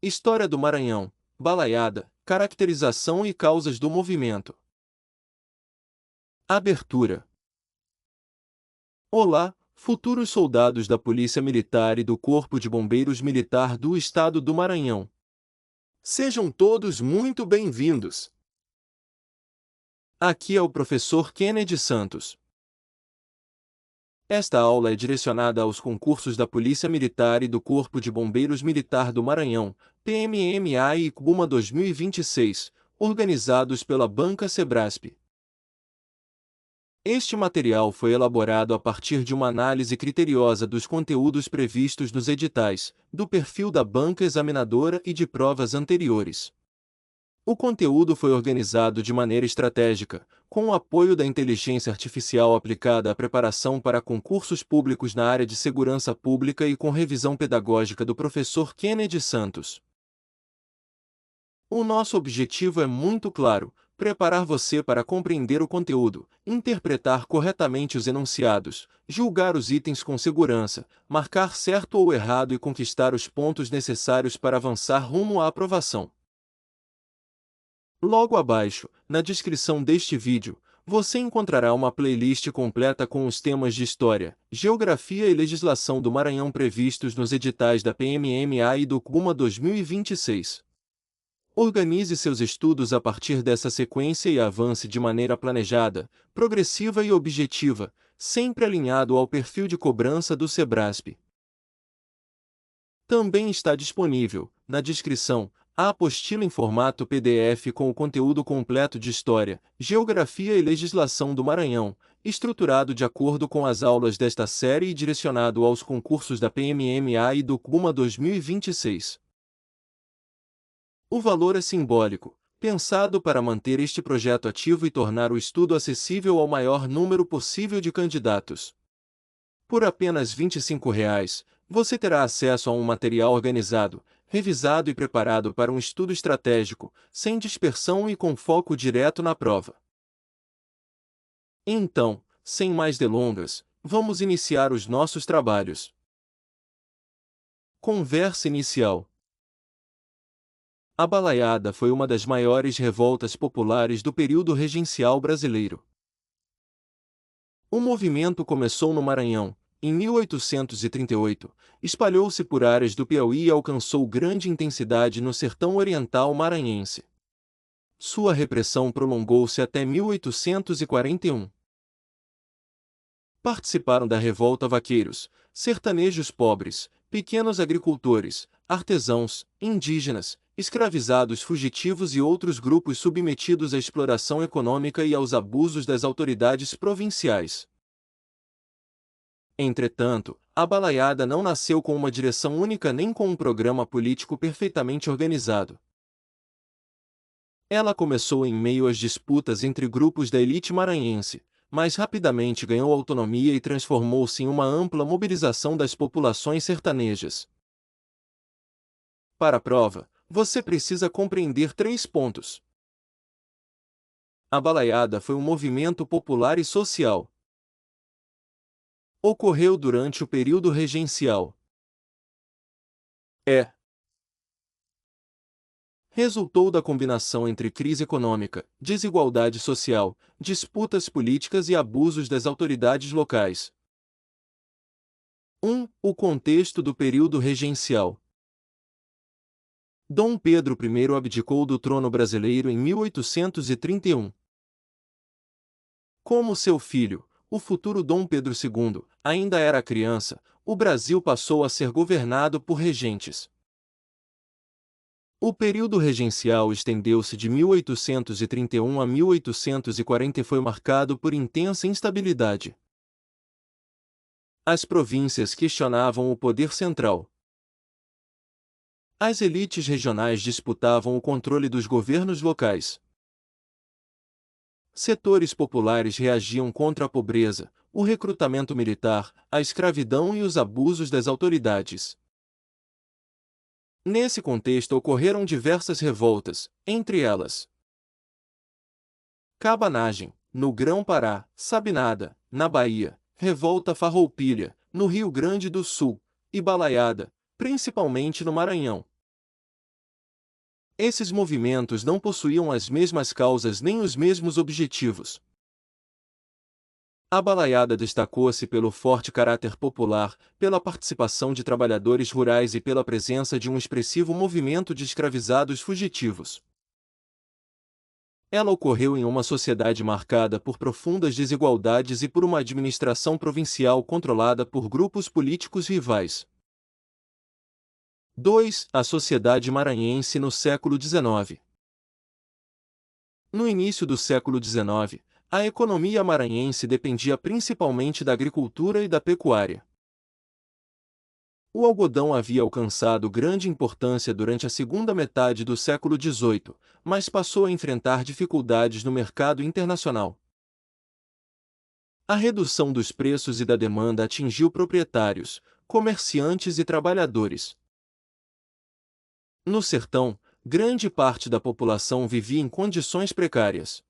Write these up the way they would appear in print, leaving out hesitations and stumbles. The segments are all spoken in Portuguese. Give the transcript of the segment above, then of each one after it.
História do Maranhão, Balaiada, caracterização e causas do movimento. Abertura. Olá, futuros soldados da Polícia Militar e do Corpo de Bombeiros Militar do Estado do Maranhão. Sejam todos muito bem-vindos. Aqui é o professor Kennedy Santos. Esta aula é direcionada aos concursos da Polícia Militar e do Corpo de Bombeiros Militar do Maranhão, PMMA e CBUMA 2026, organizados pela Banca Sebrasp. Este material foi elaborado a partir de uma análise criteriosa dos conteúdos previstos nos editais, do perfil da banca examinadora e de provas anteriores. O conteúdo foi organizado de maneira estratégica, com o apoio da inteligência artificial aplicada à preparação para concursos públicos na área de segurança pública e com revisão pedagógica do professor Kennedy Santos. O nosso objetivo é muito claro: preparar você para compreender o conteúdo, interpretar corretamente os enunciados, julgar os itens com segurança, marcar certo ou errado e conquistar os pontos necessários para avançar rumo à aprovação. Logo abaixo, na descrição deste vídeo, você encontrará uma playlist completa com os temas de História, Geografia e Legislação do Maranhão previstos nos editais da PMMA e do CBUMA 2026. Organize seus estudos a partir dessa sequência e avance de maneira planejada, progressiva e objetiva, sempre alinhado ao perfil de cobrança do Sebrasp. Também está disponível, na descrição, a apostila em formato PDF com o conteúdo completo de História, Geografia e Legislação do Maranhão, estruturado de acordo com as aulas desta série e direcionado aos concursos da PMMA e do CBUMA 2026. O valor é simbólico, pensado para manter este projeto ativo e tornar o estudo acessível ao maior número possível de candidatos. Por apenas R$ 25, você terá acesso a um material organizado, revisado e preparado para um estudo estratégico, sem dispersão e com foco direto na prova. Então, sem mais delongas, vamos iniciar os nossos trabalhos. Conversa inicial. A Balaiada foi uma das maiores revoltas populares do período regencial brasileiro. O movimento começou no Maranhão, em 1838, espalhou-se por áreas do Piauí e alcançou grande intensidade no sertão oriental maranhense. Sua repressão prolongou-se até 1841. Participaram da revolta vaqueiros, sertanejos pobres, pequenos agricultores, artesãos, indígenas, escravizados fugitivos e outros grupos submetidos à exploração econômica e aos abusos das autoridades provinciais. Entretanto, a Balaiada não nasceu com uma direção única nem com um programa político perfeitamente organizado. Ela começou em meio às disputas entre grupos da elite maranhense, mas rapidamente ganhou autonomia e transformou-se em uma ampla mobilização das populações sertanejas. Para a prova, você precisa compreender 3 pontos. A Balaiada foi um movimento popular e social. Ocorreu durante o período regencial. Resultou da combinação entre crise econômica, desigualdade social, disputas políticas e abusos das autoridades locais. 1. O contexto do período regencial. Dom Pedro I abdicou do trono brasileiro em 1831. Como seu filho, o futuro Dom Pedro II, ainda era criança, o Brasil passou a ser governado por regentes. O período regencial estendeu-se de 1831 a 1840 e foi marcado por intensa instabilidade. As províncias questionavam o poder central. As elites regionais disputavam o controle dos governos locais. Setores populares reagiam contra a pobreza, o recrutamento militar, a escravidão e os abusos das autoridades. Nesse contexto ocorreram diversas revoltas, entre elas Cabanagem, no Grão-Pará, Sabinada, na Bahia, Revolta Farroupilha, no Rio Grande do Sul, e Balaiada, principalmente no Maranhão. Esses movimentos não possuíam as mesmas causas nem os mesmos objetivos. A balaiada destacou-se pelo forte caráter popular, pela participação de trabalhadores rurais e pela presença de um expressivo movimento de escravizados fugitivos. Ela ocorreu em uma sociedade marcada por profundas desigualdades e por uma administração provincial controlada por grupos políticos rivais. 2. A sociedade maranhense no século XIX. No início do século XIX, a economia maranhense dependia principalmente da agricultura e da pecuária. O algodão havia alcançado grande importância durante a segunda metade do século XVIII, mas passou a enfrentar dificuldades no mercado internacional. A redução dos preços e da demanda atingiu proprietários, comerciantes e trabalhadores. No sertão, grande parte da população vivia em condições precárias.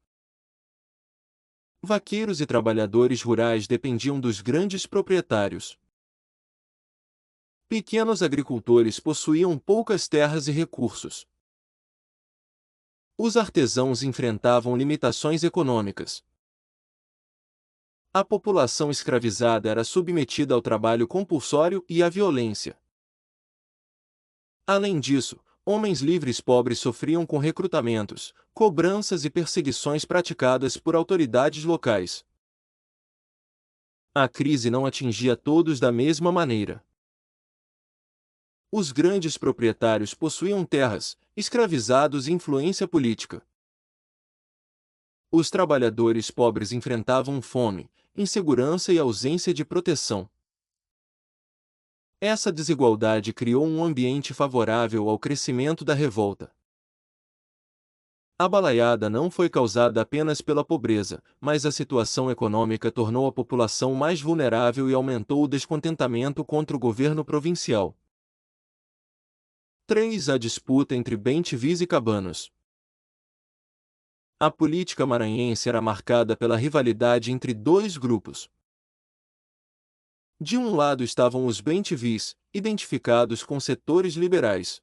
Vaqueiros e trabalhadores rurais dependiam dos grandes proprietários. Pequenos agricultores possuíam poucas terras e recursos. Os artesãos enfrentavam limitações econômicas. A população escravizada era submetida ao trabalho compulsório e à violência. Além disso, homens livres pobres sofriam com recrutamentos, cobranças e perseguições praticadas por autoridades locais. A crise não atingia todos da mesma maneira. Os grandes proprietários possuíam terras, escravizados e influência política. Os trabalhadores pobres enfrentavam fome, insegurança e ausência de proteção. Essa desigualdade criou um ambiente favorável ao crescimento da revolta. A balaiada não foi causada apenas pela pobreza, mas a situação econômica tornou a população mais vulnerável e aumentou o descontentamento contra o governo provincial. 3. A disputa entre bem-te-vis e cabanos. A política maranhense era marcada pela rivalidade entre dois grupos. De um lado estavam os bem-te-vis, identificados com setores liberais.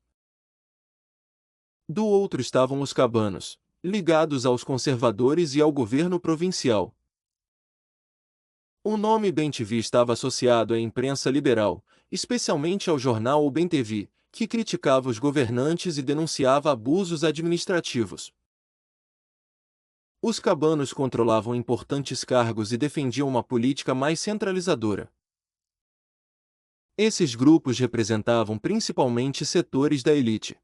Do outro estavam os cabanos, ligados aos conservadores e ao governo provincial. O nome bem-te-vi estava associado à imprensa liberal, especialmente ao jornal O Bem-te-vi, que criticava os governantes e denunciava abusos administrativos. Os cabanos controlavam importantes cargos e defendiam uma política mais centralizadora. Esses grupos representavam principalmente setores da elite.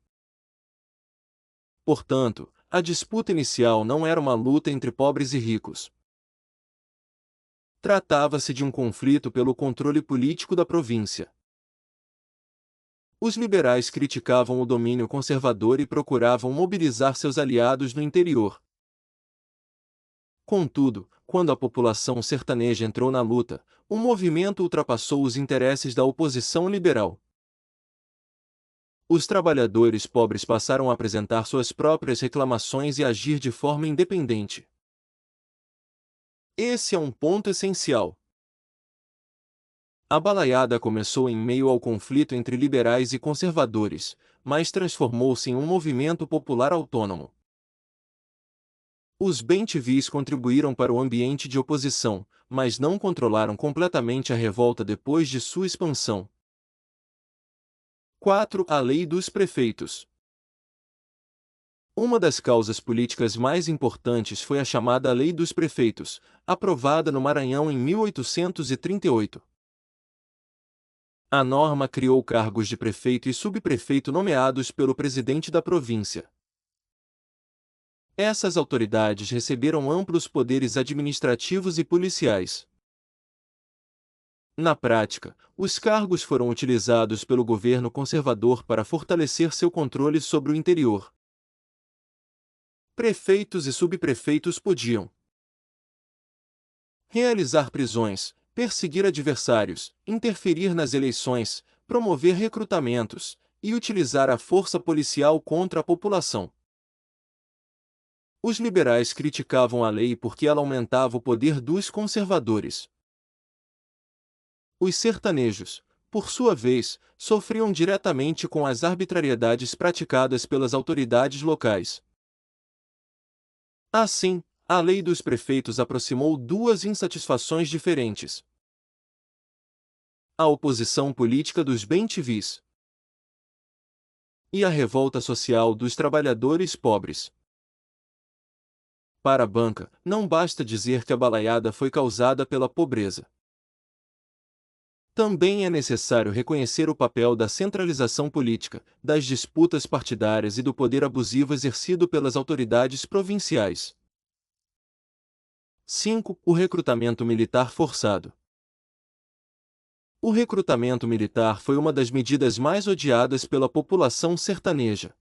Portanto, a disputa inicial não era uma luta entre pobres e ricos. Tratava-se de um conflito pelo controle político da província. Os liberais criticavam o domínio conservador e procuravam mobilizar seus aliados no interior. Contudo, quando a população sertaneja entrou na luta, o movimento ultrapassou os interesses da oposição liberal. Os trabalhadores pobres passaram a apresentar suas próprias reclamações e agir de forma independente. Esse é um ponto essencial. A balaiada começou em meio ao conflito entre liberais e conservadores, mas transformou-se em um movimento popular autônomo. Os bem-te-vis contribuíram para o ambiente de oposição, mas não controlaram completamente a revolta depois de sua expansão. 4. A Lei dos Prefeitos. Uma das causas políticas mais importantes foi a chamada Lei dos Prefeitos, aprovada no Maranhão em 1838. A norma criou cargos de prefeito e subprefeito nomeados pelo presidente da província. Essas autoridades receberam amplos poderes administrativos e policiais. Na prática, os cargos foram utilizados pelo governo conservador para fortalecer seu controle sobre o interior. Prefeitos e subprefeitos podiam realizar prisões, perseguir adversários, interferir nas eleições, promover recrutamentos e utilizar a força policial contra a população. Os liberais criticavam a lei porque ela aumentava o poder dos conservadores. Os sertanejos, por sua vez, sofriam diretamente com as arbitrariedades praticadas pelas autoridades locais. Assim, a lei dos prefeitos aproximou duas insatisfações diferentes: a oposição política dos bem-te-vis e a revolta social dos trabalhadores pobres. Para a banca, não basta dizer que a balaiada foi causada pela pobreza. Também é necessário reconhecer o papel da centralização política, das disputas partidárias e do poder abusivo exercido pelas autoridades provinciais. 5. O recrutamento militar forçado. O recrutamento militar foi uma das medidas mais odiadas pela população sertaneja.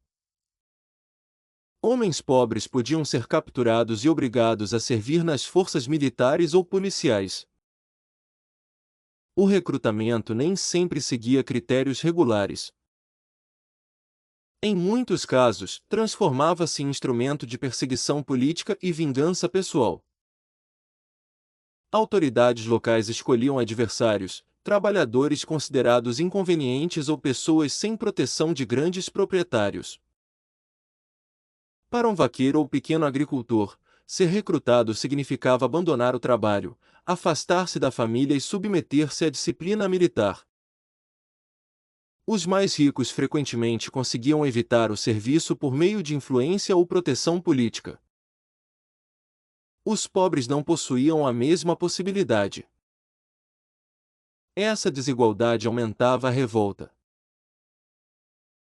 Homens pobres podiam ser capturados e obrigados a servir nas forças militares ou policiais. O recrutamento nem sempre seguia critérios regulares. Em muitos casos, transformava-se em instrumento de perseguição política e vingança pessoal. Autoridades locais escolhiam adversários, trabalhadores considerados inconvenientes ou pessoas sem proteção de grandes proprietários. Para um vaqueiro ou pequeno agricultor, ser recrutado significava abandonar o trabalho, afastar-se da família e submeter-se à disciplina militar. Os mais ricos frequentemente conseguiam evitar o serviço por meio de influência ou proteção política. Os pobres não possuíam a mesma possibilidade. Essa desigualdade aumentava a revolta.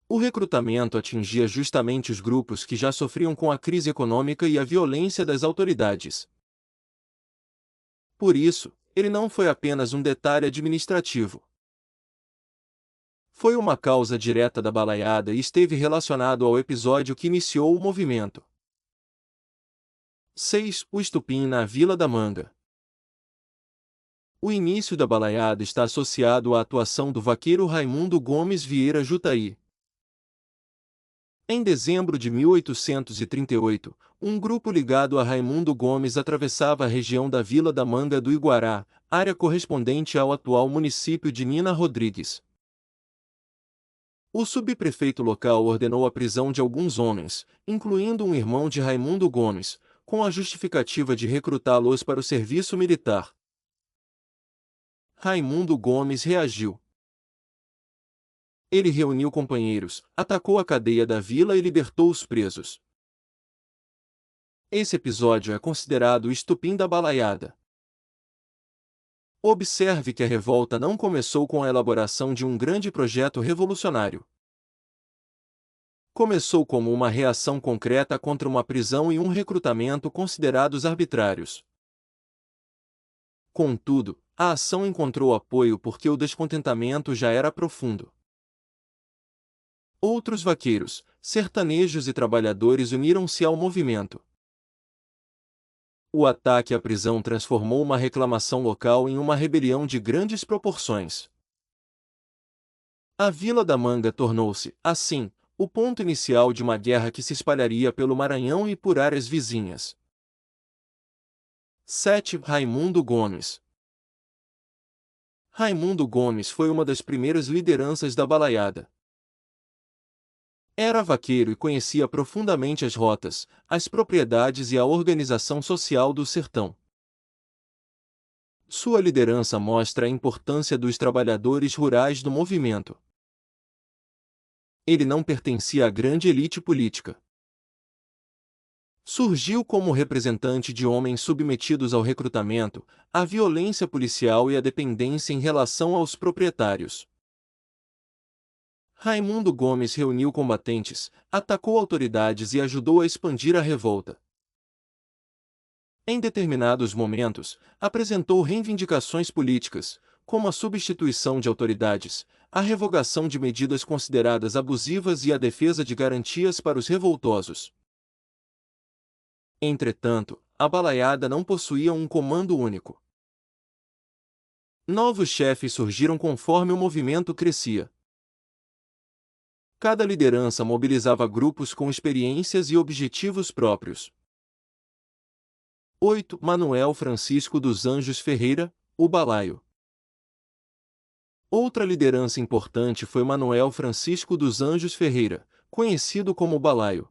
O recrutamento atingia justamente os grupos que já sofriam com a crise econômica e a violência das autoridades. Por isso, ele não foi apenas um detalhe administrativo. Foi uma causa direta da balaiada e esteve relacionado ao episódio que iniciou o movimento. 6. O estupim na Vila da Manga. O início da balaiada está associado à atuação do vaqueiro Raimundo Gomes Vieira Jutaí. Em dezembro de 1838, um grupo ligado a Raimundo Gomes atravessava a região da Vila da Manga do Iguará, área correspondente ao atual município de Nina Rodrigues. O subprefeito local ordenou a prisão de alguns homens, incluindo um irmão de Raimundo Gomes, com a justificativa de recrutá-los para o serviço militar. Raimundo Gomes reagiu. Ele reuniu companheiros, atacou a cadeia da vila e libertou os presos. Esse episódio é considerado o estupim da balaiada. Observe que a revolta não começou com a elaboração de um grande projeto revolucionário. Começou como uma reação concreta contra uma prisão e um recrutamento considerados arbitrários. Contudo, a ação encontrou apoio porque o descontentamento já era profundo. Outros vaqueiros, sertanejos e trabalhadores uniram-se ao movimento. O ataque à prisão transformou uma reclamação local em uma rebelião de grandes proporções. A Vila da Manga tornou-se, assim, o ponto inicial de uma guerra que se espalharia pelo Maranhão e por áreas vizinhas. 7. Raimundo Gomes. Raimundo Gomes foi uma das primeiras lideranças da balaiada. Era vaqueiro e conhecia profundamente as rotas, as propriedades e a organização social do sertão. Sua liderança mostra a importância dos trabalhadores rurais no movimento. Ele não pertencia à grande elite política. Surgiu como representante de homens submetidos ao recrutamento, à violência policial e à dependência em relação aos proprietários. Raimundo Gomes reuniu combatentes, atacou autoridades e ajudou a expandir a revolta. Em determinados momentos, apresentou reivindicações políticas, como a substituição de autoridades, a revogação de medidas consideradas abusivas e a defesa de garantias para os revoltosos. Entretanto, a balaiada não possuía um comando único. Novos chefes surgiram conforme o movimento crescia. Cada liderança mobilizava grupos com experiências e objetivos próprios. 8. Manuel Francisco dos Anjos Ferreira, o Balaio. Outra liderança importante foi Manuel Francisco dos Anjos Ferreira, conhecido como Balaio.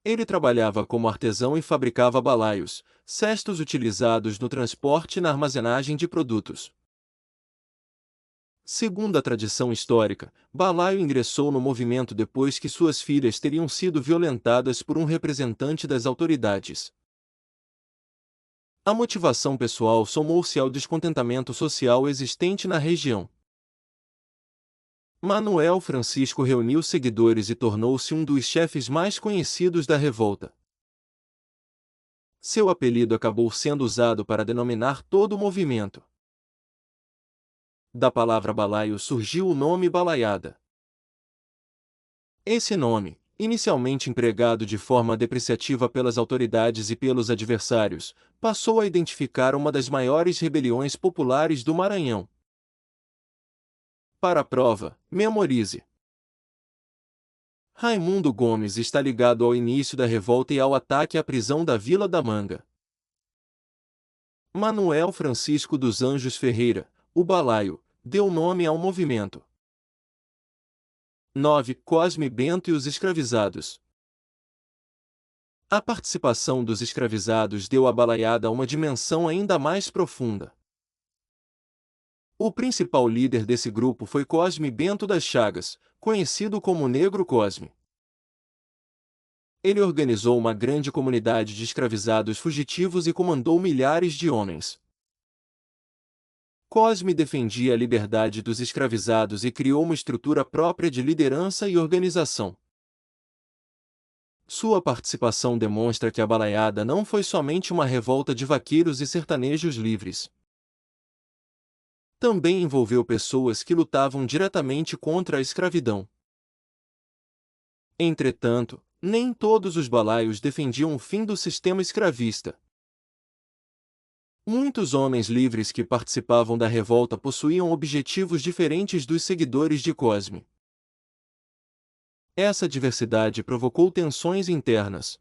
Ele trabalhava como artesão e fabricava balaios, cestos utilizados no transporte e na armazenagem de produtos. Segundo a tradição histórica, Balaio ingressou no movimento depois que suas filhas teriam sido violentadas por um representante das autoridades. A motivação pessoal somou-se ao descontentamento social existente na região. Manuel Francisco reuniu seguidores e tornou-se um dos chefes mais conhecidos da revolta. Seu apelido acabou sendo usado para denominar todo o movimento. Da palavra balaio surgiu o nome balaiada. Esse nome, inicialmente empregado de forma depreciativa pelas autoridades e pelos adversários, passou a identificar uma das maiores rebeliões populares do Maranhão. Para a prova, memorize. Raimundo Gomes está ligado ao início da revolta e ao ataque à prisão da Vila da Manga. Manuel Francisco dos Anjos Ferreira, o Balaio, deu nome ao movimento. 9. Cosme Bento e os escravizados. A participação dos escravizados deu à balaiada uma dimensão ainda mais profunda. O principal líder desse grupo foi Cosme Bento das Chagas, conhecido como Negro Cosme. Ele organizou uma grande comunidade de escravizados fugitivos e comandou milhares de homens. Cosme defendia a liberdade dos escravizados e criou uma estrutura própria de liderança e organização. Sua participação demonstra que a balaiada não foi somente uma revolta de vaqueiros e sertanejos livres. Também envolveu pessoas que lutavam diretamente contra a escravidão. Entretanto, nem todos os balaios defendiam o fim do sistema escravista. Muitos homens livres que participavam da revolta possuíam objetivos diferentes dos seguidores de Cosme. Essa diversidade provocou tensões internas.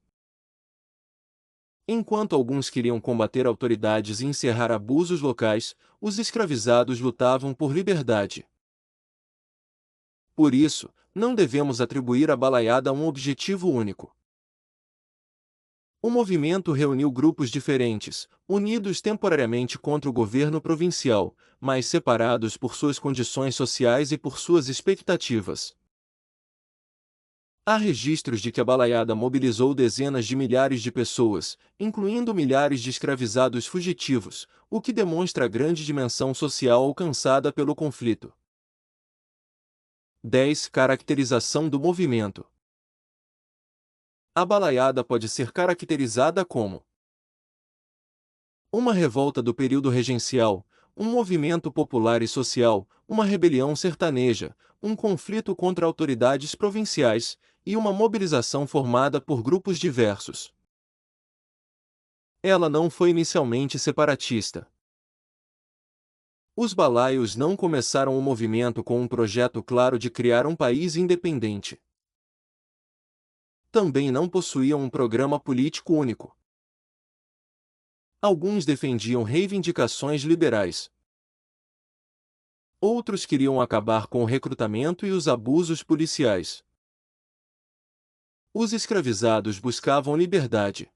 Enquanto alguns queriam combater autoridades e encerrar abusos locais, os escravizados lutavam por liberdade. Por isso, não devemos atribuir à balaiada um objetivo único. O movimento reuniu grupos diferentes, unidos temporariamente contra o governo provincial, mas separados por suas condições sociais e por suas expectativas. Há registros de que a balaiada mobilizou dezenas de milhares de pessoas, incluindo milhares de escravizados fugitivos, o que demonstra a grande dimensão social alcançada pelo conflito. 10. Caracterização do movimento. A balaiada pode ser caracterizada como uma revolta do período regencial, um movimento popular e social, uma rebelião sertaneja, um conflito contra autoridades provinciais, e uma mobilização formada por grupos diversos. Ela não foi inicialmente separatista. Os balaios não começaram o movimento com um projeto claro de criar um país independente. Também não possuíam um programa político único. Alguns defendiam reivindicações liberais. Outros queriam acabar com o recrutamento e os abusos policiais. Os escravizados buscavam liberdade.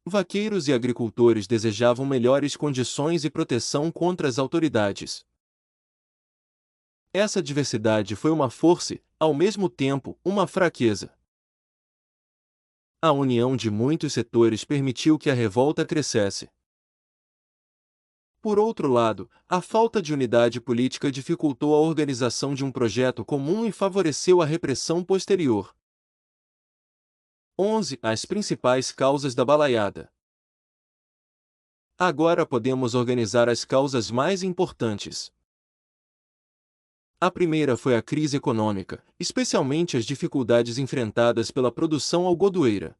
Vaqueiros e agricultores desejavam melhores condições e proteção contra as autoridades. Essa diversidade foi uma força e, ao mesmo tempo, uma fraqueza. A união de muitos setores permitiu que a revolta crescesse. Por outro lado, a falta de unidade política dificultou a organização de um projeto comum e favoreceu a repressão posterior. 11. As principais causas da balaiada. Agora podemos organizar as causas mais importantes. A primeira foi a crise econômica, especialmente as dificuldades enfrentadas pela produção algodoeira.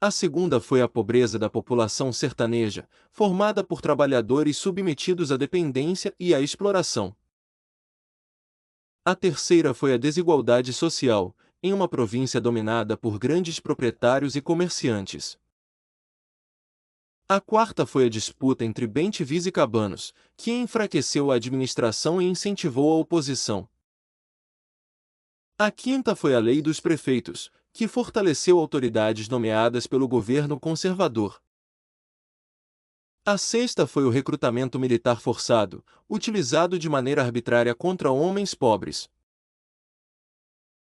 A segunda foi a pobreza da população sertaneja, formada por trabalhadores submetidos à dependência e à exploração. A terceira foi a desigualdade social, em uma província dominada por grandes proprietários e comerciantes. A quarta foi a disputa entre bentivis e cabanos, que enfraqueceu a administração e incentivou a oposição. A quinta foi a Lei dos Prefeitos, que fortaleceu autoridades nomeadas pelo governo conservador. A sexta foi o recrutamento militar forçado, utilizado de maneira arbitrária contra homens pobres.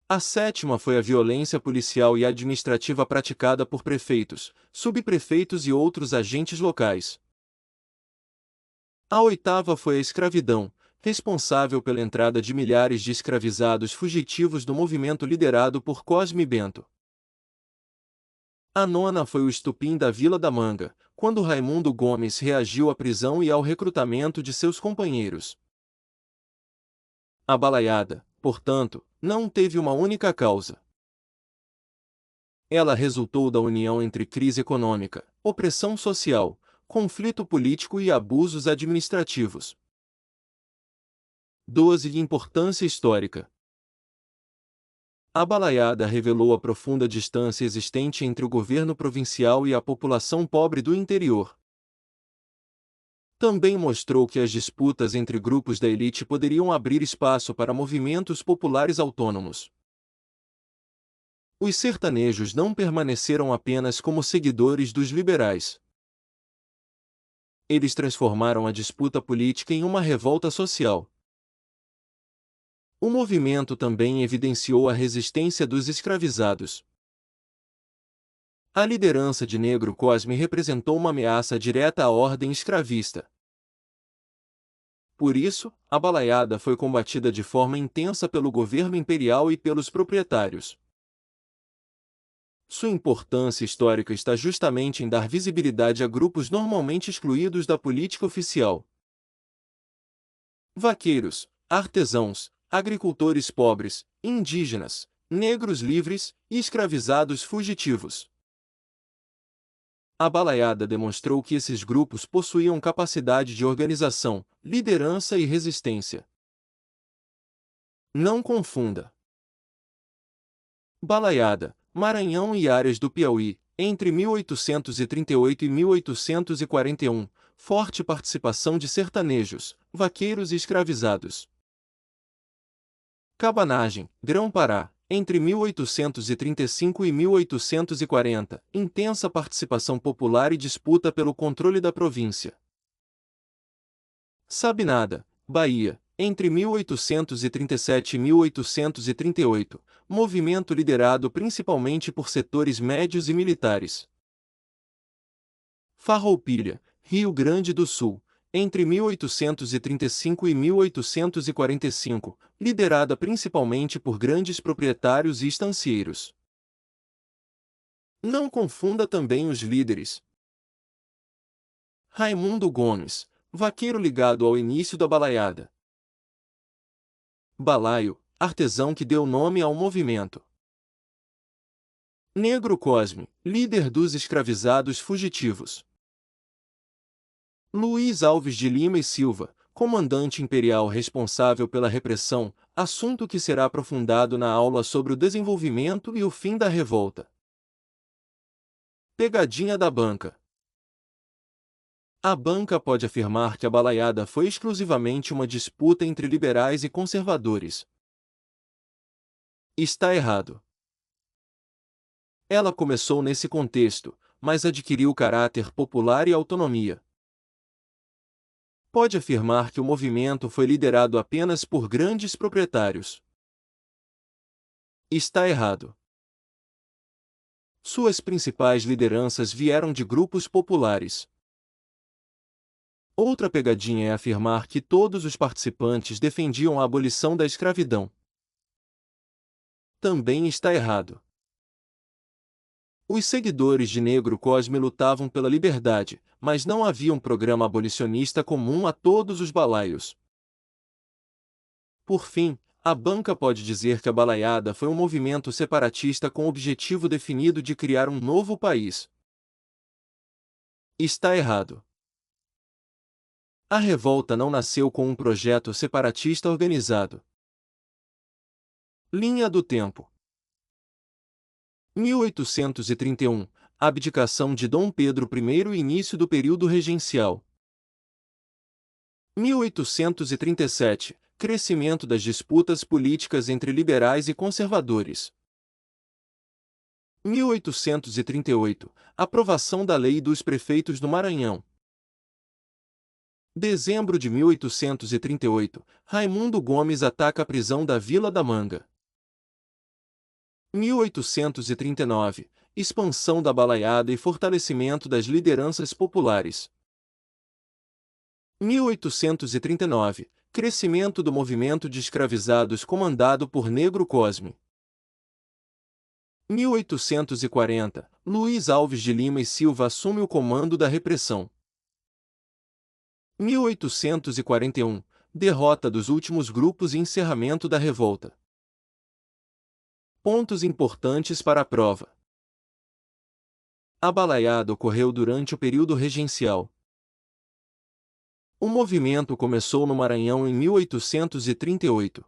A sétima foi a violência policial e administrativa praticada por prefeitos, subprefeitos e outros agentes locais. A oitava foi a escravidão, responsável pela entrada de milhares de escravizados fugitivos do movimento liderado por Cosme Bento. A nona foi o estupim da Vila da Manga, quando Raimundo Gomes reagiu à prisão e ao recrutamento de seus companheiros. A balaiada, portanto, não teve uma única causa. Ela resultou da união entre crise econômica, opressão social, conflito político e abusos administrativos. 12. Importância histórica. A balaiada revelou a profunda distância existente entre o governo provincial e a população pobre do interior. Também mostrou que as disputas entre grupos da elite poderiam abrir espaço para movimentos populares autônomos. Os sertanejos não permaneceram apenas como seguidores dos liberais. Eles transformaram a disputa política em uma revolta social. O movimento também evidenciou a resistência dos escravizados. A liderança de Negro Cosme representou uma ameaça direta à ordem escravista. Por isso, a balaiada foi combatida de forma intensa pelo governo imperial e pelos proprietários. Sua importância histórica está justamente em dar visibilidade a grupos normalmente excluídos da política oficial. Vaqueiros, artesãos, agricultores pobres, indígenas, negros livres e escravizados fugitivos. A balaiada demonstrou que esses grupos possuíam capacidade de organização, liderança e resistência. Não confunda. Balaiada, Maranhão e áreas do Piauí, entre 1838 e 1841, forte participação de sertanejos, vaqueiros e escravizados. Cabanagem, Grão-Pará, entre 1835 e 1840, intensa participação popular e disputa pelo controle da província. Sabinada, Bahia, entre 1837 e 1838, movimento liderado principalmente por setores médios e militares. Farroupilha, Rio Grande do Sul, entre 1835 e 1845, liderada principalmente por grandes proprietários e estancieiros. Não confunda também os líderes. Raimundo Gomes, vaqueiro ligado ao início da balaiada. Balaio, artesão que deu nome ao movimento. Negro Cosme, líder dos escravizados fugitivos. Luiz Alves de Lima e Silva, comandante imperial responsável pela repressão, assunto que será aprofundado na aula sobre o desenvolvimento e o fim da revolta. Pegadinha da banca. A banca pode afirmar que a balaiada foi exclusivamente uma disputa entre liberais e conservadores. Está errado. Ela começou nesse contexto, mas adquiriu caráter popular e autonomia. Pode afirmar que o movimento foi liderado apenas por grandes proprietários. Está errado. Suas principais lideranças vieram de grupos populares. Outra pegadinha é afirmar que todos os participantes defendiam a abolição da escravidão. Também está errado. Os seguidores de Negro Cosme lutavam pela liberdade, mas não havia um programa abolicionista comum a todos os balaios. Por fim, a banca pode dizer que a balaiada foi um movimento separatista com o objetivo definido de criar um novo país. Está errado. A revolta não nasceu com um projeto separatista organizado. Linha do tempo. 1831. abdicação de Dom Pedro I e início do período regencial. 1837, crescimento das disputas políticas entre liberais e conservadores. 1838, aprovação da Lei dos Prefeitos do Maranhão. Dezembro de 1838, Raimundo Gomes ataca a prisão da Vila da Manga. 1839, expansão da balaiada e fortalecimento das lideranças populares. 1839, crescimento do movimento de escravizados comandado por Negro Cosme. 1840, Luiz Alves de Lima e Silva assume o comando da repressão. 1841, derrota dos últimos grupos e encerramento da revolta. Pontos importantes para a prova. A balaiada ocorreu durante o período regencial. O movimento começou no Maranhão em 1838.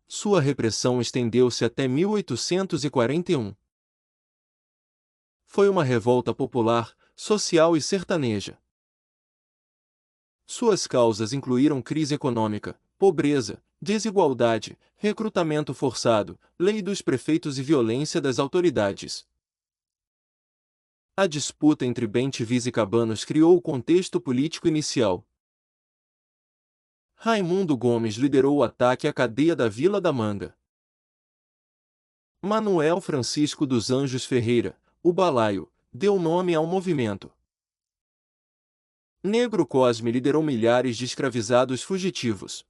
Sua repressão estendeu-se até 1841. Foi uma revolta popular, social e sertaneja. Suas causas incluíram crise econômica, pobreza, desigualdade, recrutamento forçado, lei dos prefeitos e violência das autoridades. A disputa entre bem-te-vis e cabanos criou o contexto político inicial. Raimundo Gomes liderou o ataque à cadeia da Vila da Manga. Manuel Francisco dos Anjos Ferreira, o Balaio, deu nome ao movimento. Negro Cosme liderou milhares de escravizados fugitivos.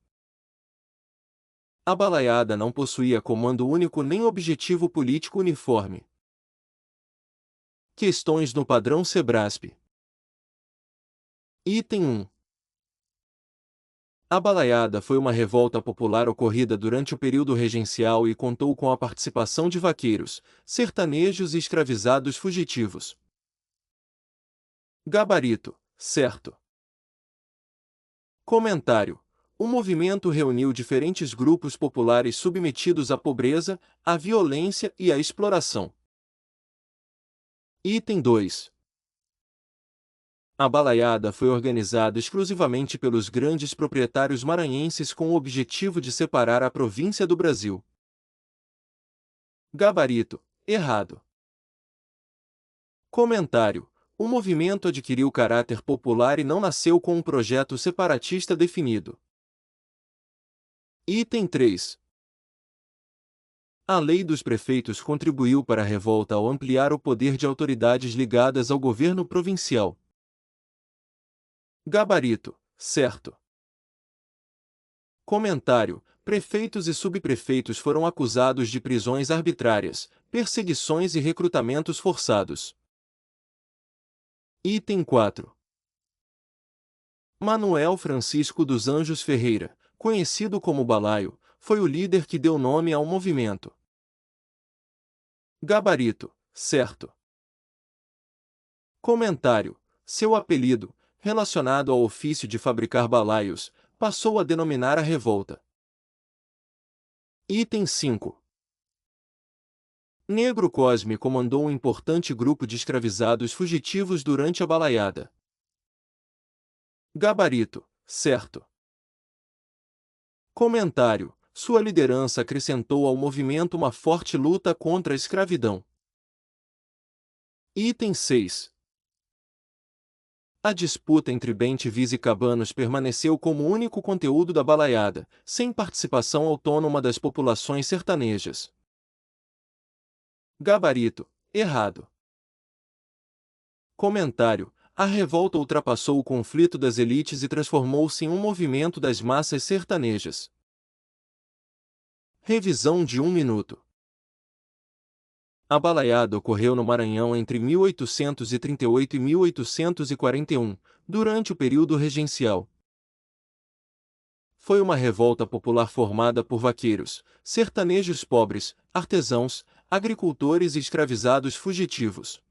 A balaiada não possuía comando único nem objetivo político uniforme. Questões no padrão Sebrasp. Item 1. A balaiada foi uma revolta popular ocorrida durante o período regencial e contou com a participação de vaqueiros, sertanejos e escravizados fugitivos. Gabarito, certo. Comentário. O movimento reuniu diferentes grupos populares submetidos à pobreza, à violência e à exploração. Item 2. A balaiada foi organizada exclusivamente pelos grandes proprietários maranhenses com o objetivo de separar a província do Brasil. Gabarito, errado. Comentário. O movimento adquiriu caráter popular e não nasceu com um projeto separatista definido. Item 3. A Lei dos Prefeitos contribuiu para a revolta ao ampliar o poder de autoridades ligadas ao governo provincial. Gabarito, certo. Comentário. Prefeitos e subprefeitos foram acusados de prisões arbitrárias, perseguições e recrutamentos forçados. Item 4. Manuel Francisco dos Anjos Ferreira, conhecido como Balaio, foi o líder que deu nome ao movimento. Gabarito, certo. Comentário. Seu apelido, relacionado ao ofício de fabricar balaios, passou a denominar a revolta. Item 5. Negro Cosme comandou um importante grupo de escravizados fugitivos durante a balaiada. Gabarito, certo. Comentário. Sua liderança acrescentou ao movimento uma forte luta contra a escravidão. Item 6. A disputa entre bem-te-vis e cabanos permaneceu como único conteúdo da balaiada, sem participação autônoma das populações sertanejas. Gabarito, errado. Comentário. A revolta ultrapassou o conflito das elites e transformou-se em um movimento das massas sertanejas. Revisão de 1 minuto. A balaiada ocorreu no Maranhão entre 1838 e 1841, durante o período regencial. Foi uma revolta popular formada por vaqueiros, sertanejos pobres, artesãos, agricultores e escravizados fugitivos.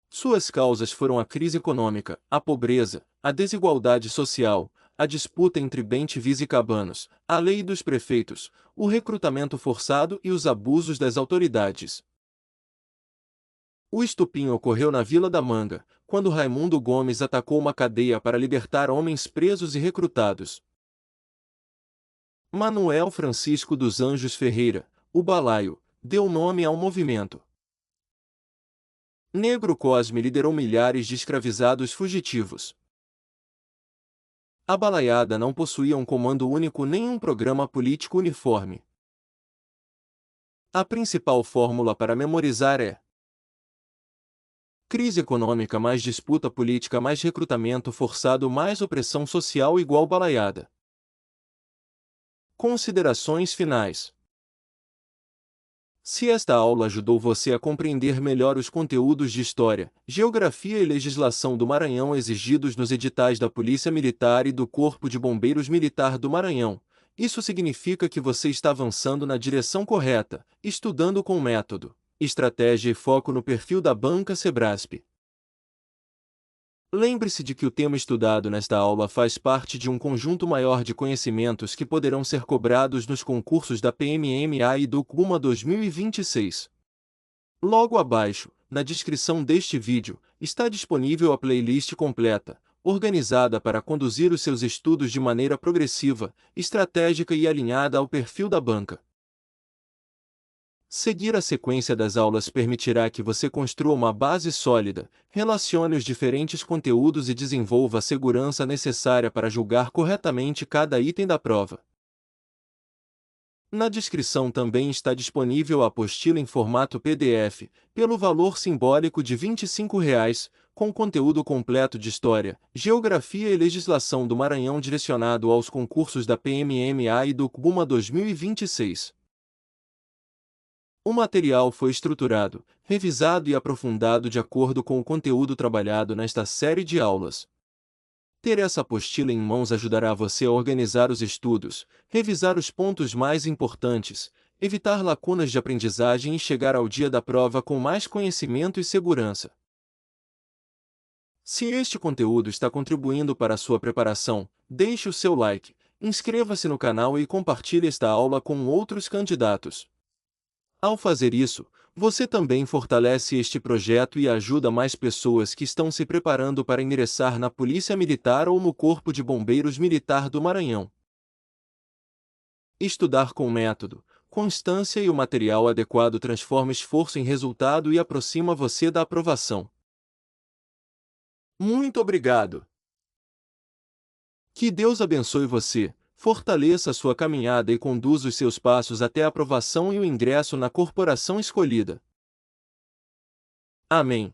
Suas causas foram a crise econômica, a pobreza, a desigualdade social, a disputa entre bem-te-vis e cabanos, a lei dos prefeitos, o recrutamento forçado e os abusos das autoridades. O estupim ocorreu na Vila da Manga, quando Raimundo Gomes atacou uma cadeia para libertar homens presos e recrutados. Manuel Francisco dos Anjos Ferreira, o Balaio, deu nome ao movimento. Negro Cosme liderou milhares de escravizados fugitivos. A balaiada não possuía um comando único nem um programa político uniforme. A principal fórmula para memorizar é: crise econômica mais disputa política mais recrutamento forçado mais opressão social igual balaiada. Considerações finais. Se esta aula ajudou você a compreender melhor os conteúdos de História, Geografia e Legislação do Maranhão exigidos nos editais da Polícia Militar e do Corpo de Bombeiros Militar do Maranhão, isso significa que você está avançando na direção correta, estudando com método, estratégia e foco no perfil da Banca Sebrasp. Lembre-se de que o tema estudado nesta aula faz parte de um conjunto maior de conhecimentos que poderão ser cobrados nos concursos da PMMA e do CUMA 2026. Logo abaixo, na descrição deste vídeo, está disponível a playlist completa, organizada para conduzir os seus estudos de maneira progressiva, estratégica e alinhada ao perfil da banca. Seguir a sequência das aulas permitirá que você construa uma base sólida, relacione os diferentes conteúdos e desenvolva a segurança necessária para julgar corretamente cada item da prova. Na descrição também está disponível a apostila em formato PDF, pelo valor simbólico de R$ 25, com conteúdo completo de História, Geografia e Legislação do Maranhão direcionado aos concursos da PMMA e do CUMA 2026. O material foi estruturado, revisado e aprofundado de acordo com o conteúdo trabalhado nesta série de aulas. Ter essa apostila em mãos ajudará você a organizar os estudos, revisar os pontos mais importantes, evitar lacunas de aprendizagem e chegar ao dia da prova com mais conhecimento e segurança. Se este conteúdo está contribuindo para a sua preparação, deixe o seu like, inscreva-se no canal e compartilhe esta aula com outros candidatos. Ao fazer isso, você também fortalece este projeto e ajuda mais pessoas que estão se preparando para ingressar na Polícia Militar ou no Corpo de Bombeiros Militar do Maranhão. Estudar com método, constância e o material adequado transforma esforço em resultado e aproxima você da aprovação. Muito obrigado! Que Deus abençoe você, fortaleça a sua caminhada e conduza os seus passos até a aprovação e o ingresso na corporação escolhida. Amém.